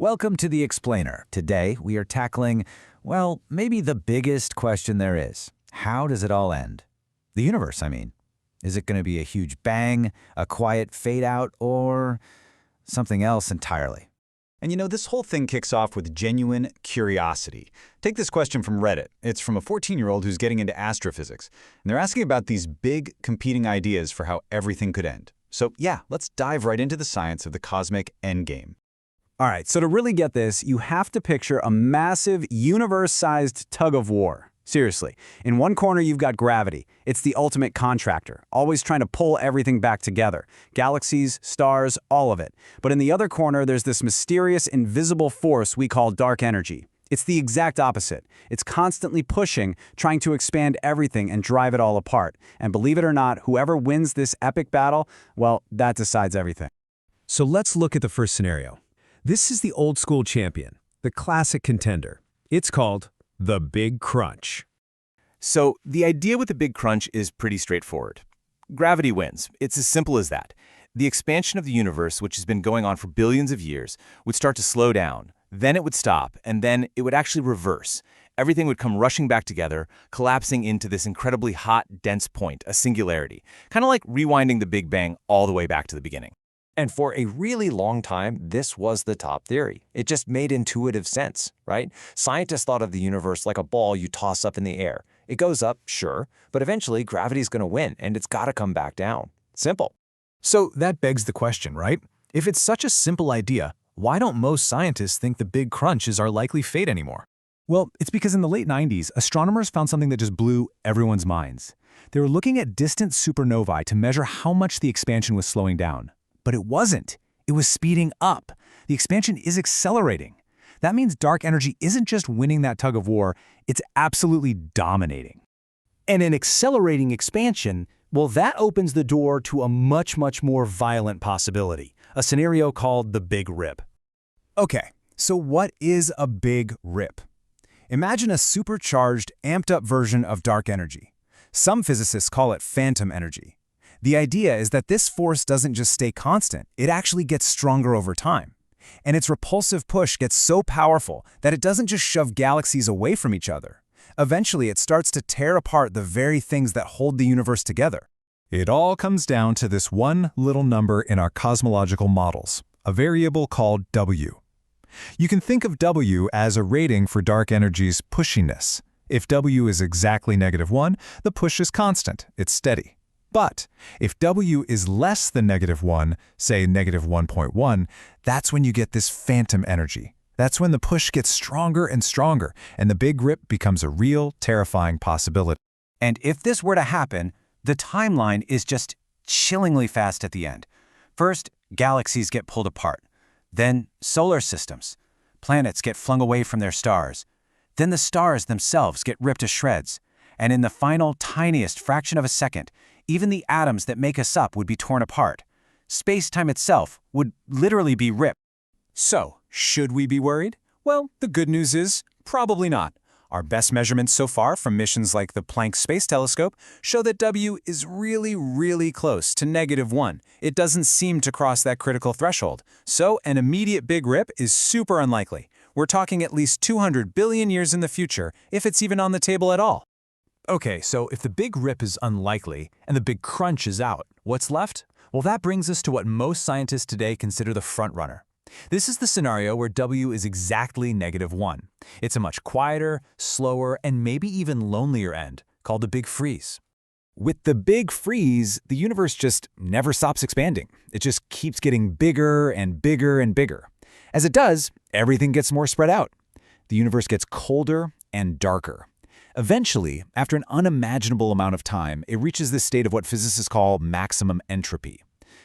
Welcome to The Explainer. Today, we are tackling, well, maybe the biggest question there is. How does it all end? The universe, I mean. Is it going to be a huge bang, a quiet fade out, or something else entirely? And this whole thing kicks off with genuine curiosity. Take this question from Reddit. It's from a 14-year-old who's getting into astrophysics. And they're asking about these big, competing ideas for how everything could end. So yeah, let's dive right into the science of the cosmic endgame. All right, so to really get this, you have to picture a massive, universe-sized tug of war. Seriously. In one corner, you've got gravity. It's the ultimate contractor, always trying to pull everything back together. Galaxies, stars, all of it. But in the other corner, there's this mysterious, invisible force we call dark energy. It's the exact opposite. It's constantly pushing, trying to expand everything and drive it all apart. And believe it or not, whoever wins this epic battle, well, that decides everything. So let's look at the first scenario. This is the old-school champion, the classic contender. It's called the Big Crunch. So the idea with the Big Crunch is pretty straightforward. Gravity wins. It's as simple as that. The expansion of the universe, which has been going on for billions of years, would start to slow down. Then it would stop, and then it would actually reverse. Everything would come rushing back together, collapsing into this incredibly hot, dense point, a singularity. Kind of like rewinding the Big Bang all the way back to the beginning. And for a really long time, this was the top theory. It just made intuitive sense, right? Scientists thought of the universe like a ball you toss up in the air. It goes up, sure, but eventually gravity's going to win, and it's got to come back down. Simple. So that begs the question, right? If it's such a simple idea, why don't most scientists think the Big Crunch is our likely fate anymore? Well, it's because in the late 90s, astronomers found something that just blew everyone's minds. They were looking at distant supernovae to measure how much the expansion was slowing down. But it wasn't. It was speeding up. The expansion is accelerating. That means dark energy isn't just winning that tug of war, it's absolutely dominating. And an accelerating expansion, well, that opens the door to a much more violent possibility, a scenario called the Big Rip. Okay, so what is a Big Rip? Imagine a supercharged, amped-up version of dark energy. Some physicists call it phantom energy. The idea is that this force doesn't just stay constant, it actually gets stronger over time. And its repulsive push gets so powerful that it doesn't just shove galaxies away from each other. Eventually, it starts to tear apart the very things that hold the universe together. It all comes down to this one little number in our cosmological models, a variable called W. You can think of W as a rating for dark energy's pushiness. If W is exactly -1, the push is constant, it's steady. But if W is less than -1, say -1.1, that's when you get this phantom energy. That's when the push gets stronger and stronger, and the Big Rip becomes a real, terrifying possibility. And if this were to happen, the timeline is just chillingly fast at the end. First, galaxies get pulled apart. Then, solar systems. Planets get flung away from their stars. Then the stars themselves get ripped to shreds. And in the final, tiniest fraction of a second, even the atoms that make us up would be torn apart. Space-time itself would literally be ripped. So, should we be worried? Well, the good news is, probably not. Our best measurements so far from missions like the Planck Space Telescope show that W is really close to -1. It doesn't seem to cross that critical threshold. So, an immediate Big Rip is super unlikely. We're talking at least 200 billion years in the future, if it's even on the table at all. Okay, so if the Big Rip is unlikely and the Big Crunch is out, what's left? Well, that brings us to what most scientists today consider the front runner. This is the scenario where W is exactly -1. It's a much quieter, slower, and maybe even lonelier end, called the Big Freeze. With the Big Freeze, the universe just never stops expanding. It just keeps getting bigger and bigger and bigger. As it does, everything gets more spread out. The universe gets colder and darker. Eventually, after an unimaginable amount of time, it reaches this state of what physicists call maximum entropy.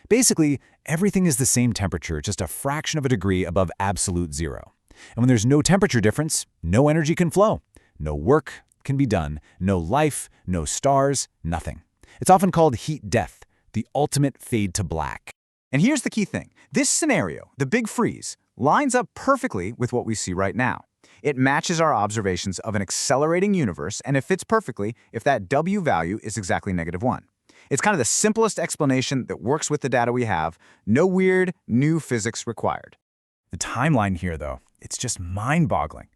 Basically, everything is the same temperature, just a fraction of a degree above absolute zero. And when there's no temperature difference, no energy can flow. No work can be done, no life, no stars, nothing. It's often called heat death, the ultimate fade to black. And here's the key thing. This scenario, the Big Freeze, lines up perfectly with what we see right now. It matches our observations of an accelerating universe, and it fits perfectly if that W value is exactly -1. It's kind of the simplest explanation that works with the data we have. No weird, new physics required. The timeline here, though, it's just mind-boggling.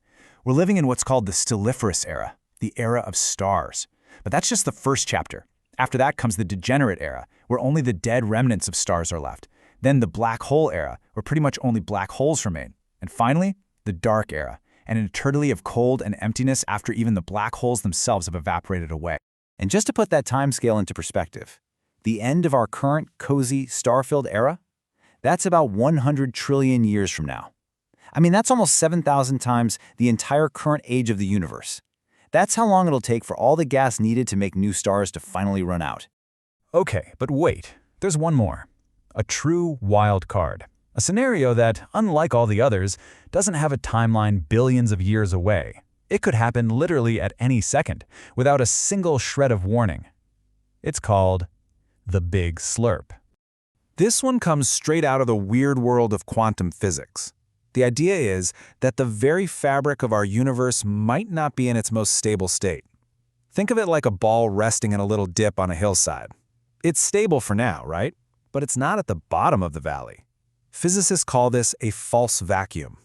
We're living in what's called the stelliferous era, the era of stars. But that's just the first chapter. After that comes the degenerate era, where only the dead remnants of stars are left. Then the black hole era, where pretty much only black holes remain. And finally, the dark era, an eternity of cold and emptiness after even the black holes themselves have evaporated away. And just to put that timescale into perspective, the end of our current cozy star-filled era, that's about 100 trillion years from now. I mean, that's almost 7,000 times the entire current age of the universe. That's how long it'll take for all the gas needed to make new stars to finally run out. Okay, but wait, there's one more. A true wild card. A scenario that, unlike all the others, doesn't have a timeline billions of years away. It could happen literally at any second, without a single shred of warning. It's called the Big Slurp. This one comes straight out of the weird world of quantum physics. The idea is that the very fabric of our universe might not be in its most stable state. Think of it like a ball resting in a little dip on a hillside. It's stable for now, right? But it's not at the bottom of the valley. Physicists call this a false vacuum.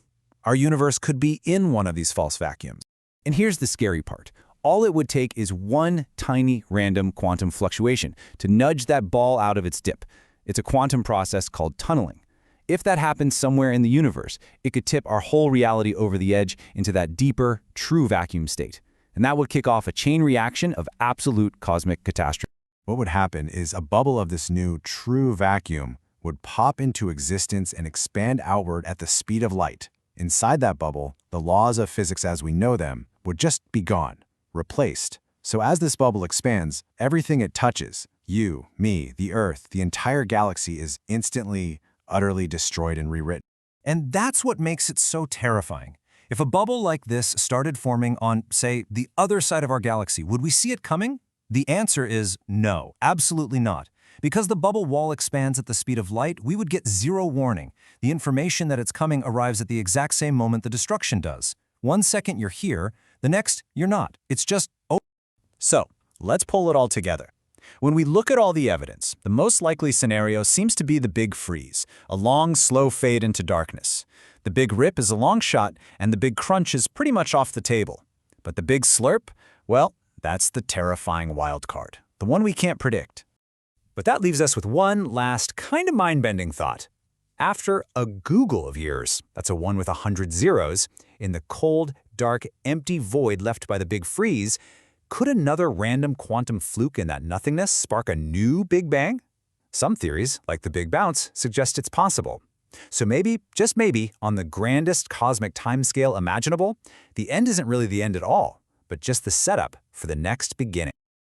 Our universe could be in one of these false vacuums. And here's the scary part. All it would take is one tiny random quantum fluctuation to nudge that ball out of its dip. It's a quantum process called tunneling. If that happens somewhere in the universe, it could tip our whole reality over the edge into that deeper, true vacuum state. And that would kick off a chain reaction of absolute cosmic catastrophe. What would happen is a bubble of this new true vacuum would pop into existence and expand outward at the speed of light. Inside that bubble, the laws of physics as we know them would just be gone, replaced. So as this bubble expands, everything it touches, you, me, the Earth, the entire galaxy is instantly, utterly destroyed and rewritten. And that's what makes it so terrifying. If a bubble like this started forming on, say, the other side of our galaxy, would we see it coming? The answer is no, absolutely not. Because the bubble wall expands at the speed of light, we would get zero warning. The information that it's coming arrives at the exact same moment the destruction does. 1 second you're here, the next you're not. It's just, oh. So, let's pull it all together. When we look at all the evidence, the most likely scenario seems to be the Big Freeze, a long, slow fade into darkness. The Big Rip is a long shot, and the Big Crunch is pretty much off the table. But the Big Slurp, well, that's the terrifying wild card, the one we can't predict. But that leaves us with one last kind of mind-bending thought. After a Google of years, that's a 1 with 100 zeros, in the cold, dark, empty void left by the Big Freeze, could another random quantum fluke in that nothingness spark a new Big Bang? Some theories, like the Big Bounce, suggest it's possible. So maybe, just maybe, on the grandest cosmic timescale imaginable, the end isn't really the end at all, but just the setup for the next beginning.